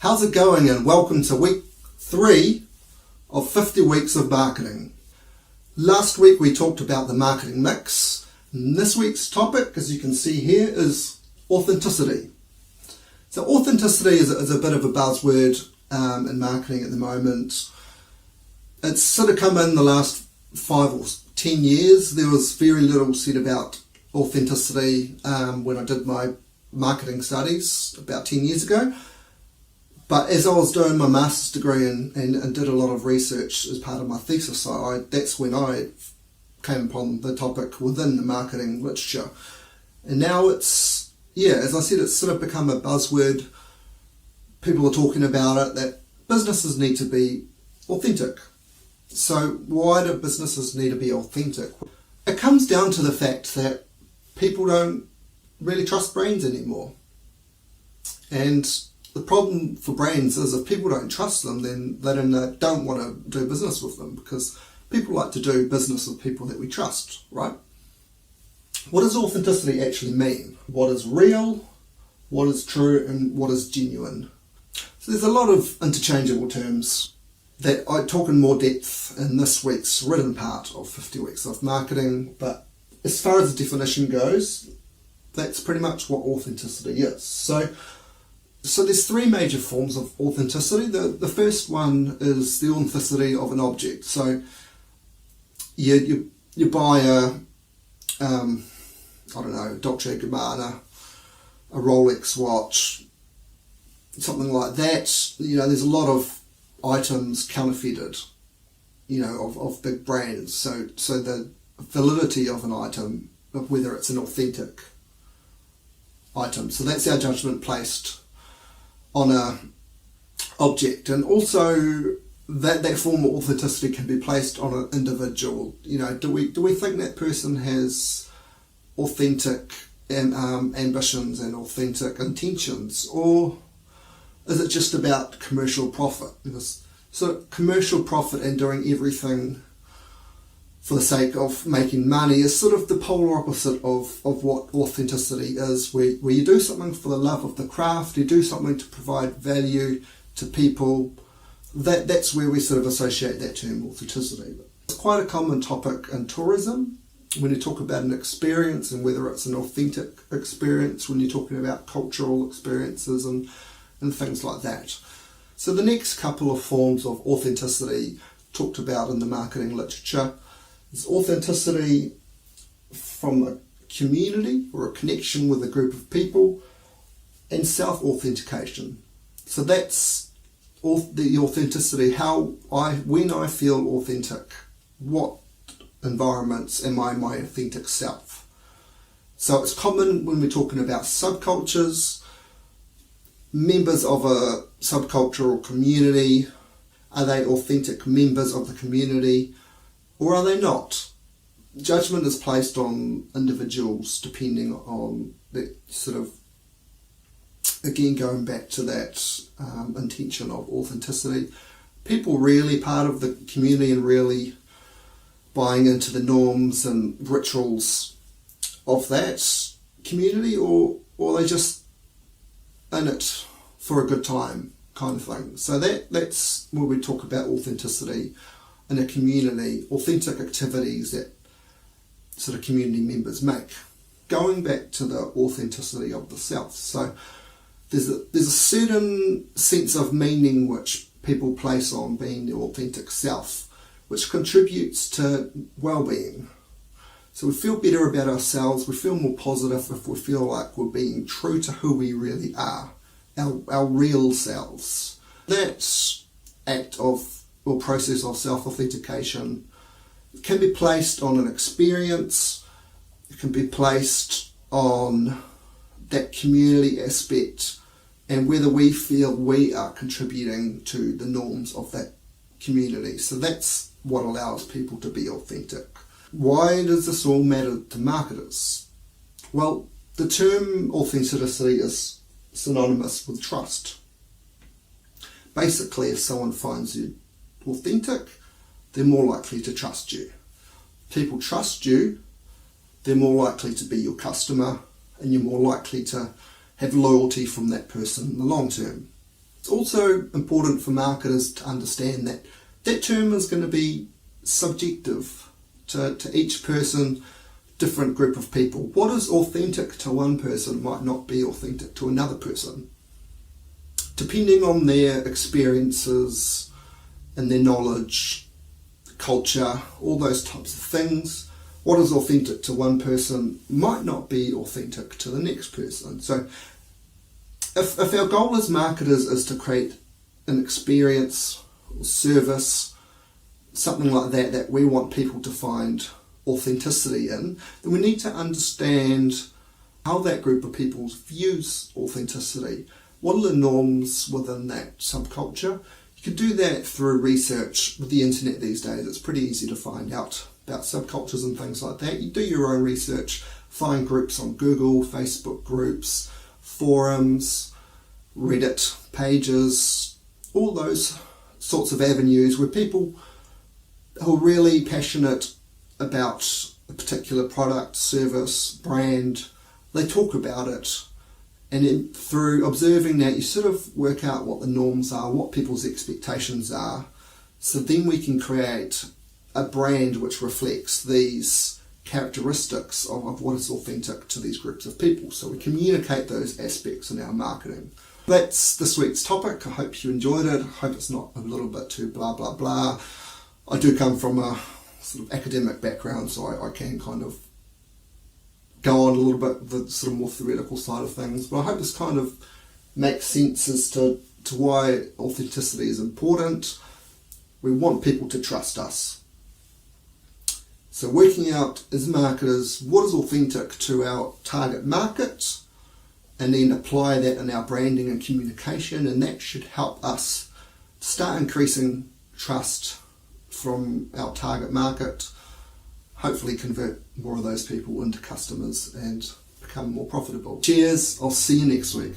How's it going, and welcome to week 3 of 50 weeks of marketing. Last week we talked about the marketing mix, and this week's topic, as you can see here, is authenticity. So authenticity is a bit of a buzzword in marketing at the moment. It's sort of come in the last 5 or 10 years. There was very little said about authenticity when I did my marketing studies about 10 years ago. But as I was doing my master's degree and did a lot of research as part of my thesis, that's when I came upon the topic within the marketing literature. And now it's, as I said, it's sort of become a buzzword. People are talking about it, that businesses need to be authentic. So why do businesses need to be authentic? It comes down to the fact that people don't really trust brands anymore. And the problem for brands is if people don't trust them, then they don't want to do business with them, because people like to do business with people that we trust, right? What does authenticity actually mean? What is real, what is true, and what is genuine? So there's a lot of interchangeable terms that I talk in more depth in this week's written part of 50 Weeks of Marketing, but as far as the definition goes, that's pretty much what authenticity is. So there's 3 major forms of authenticity. The first one is the authenticity of an object. So you buy a Dolce & Gabbana, a Rolex watch, something like that. There's a lot of items counterfeited, of big brands. So the validity of an item, of whether it's an authentic item. So that's our judgment placed on a object, and also that form of authenticity can be placed on an individual. Do we think that person has authentic ambitions and authentic intentions, or is it just about commercial profit? So commercial profit and doing everything for the sake of making money is sort of the polar opposite of what authenticity is, where you do something for the love of the craft, you do something to provide value to people. That's where we sort of associate that term authenticity. It's quite a common topic in tourism when you talk about an experience, and whether it's an authentic experience when you're talking about cultural experiences and things like that. So the next couple of forms of authenticity talked about in the marketing literature is authenticity from a community or a connection with a group of people, and self-authentication. So that's the authenticity, when I feel authentic, what environments am I my authentic self? So it's common when we're talking about subcultures, members of a subcultural community. Are they authentic members of the community, or are they not? Judgment is placed on individuals depending on that sort of, again, going back to that intention of authenticity. People really part of the community and really buying into the norms and rituals of that community, or are they just in it for a good time kind of thing? So that's where we talk about authenticity in a community, authentic activities that sort of community members make. Going back to the authenticity of the self. So there's a certain sense of meaning which people place on being the authentic self, which contributes to well-being. So we feel better about ourselves, we feel more positive if we feel like we're being true to who we really are, our real selves. That act of or process of self-authentication can be placed on an experience, it can be placed on that community aspect, and whether we feel we are contributing to the norms of that community. So that's what allows people to be authentic. Why does this all matter to marketers? Well, the term authenticity is synonymous with trust. Basically, if someone finds you authentic, they're more likely to trust you. People trust you, they're more likely to be your customer, and you're more likely to have loyalty from that person in the long term. It's also important for marketers to understand that that term is going to be subjective to each person, different group of people. What is authentic to one person might not be authentic to another person. Depending on their experiences and their knowledge, culture, all those types of things, what is authentic to one person might not be authentic to the next person. So if our goal as marketers is to create an experience or service, something like that we want people to find authenticity in, then we need to understand how that group of people views authenticity. What are the norms within that subculture? You can do that through research. With the internet these days, it's pretty easy to find out about subcultures and things like that. You do your own research, find groups on Google, Facebook groups, forums, Reddit pages, all those sorts of avenues where people who are really passionate about a particular product, service, brand, they talk about it. And through observing that, you sort of work out what the norms are, what people's expectations are. So then we can create a brand which reflects these characteristics of what is authentic to these groups of people. So we communicate those aspects in our marketing. That's this week's topic. I hope you enjoyed it. I hope it's not a little bit too blah, blah, blah. I do come from a sort of academic background, so I can kind of go on a little bit the sort of more theoretical side of things, but I hope this kind of makes sense as to why authenticity is important. We want people to trust us. So working out as marketers what is authentic to our target market, and then apply that in our branding and communication, and that should help us start increasing trust from our target market, hopefully convert more of those people into customers and become more profitable. Cheers, I'll see you next week.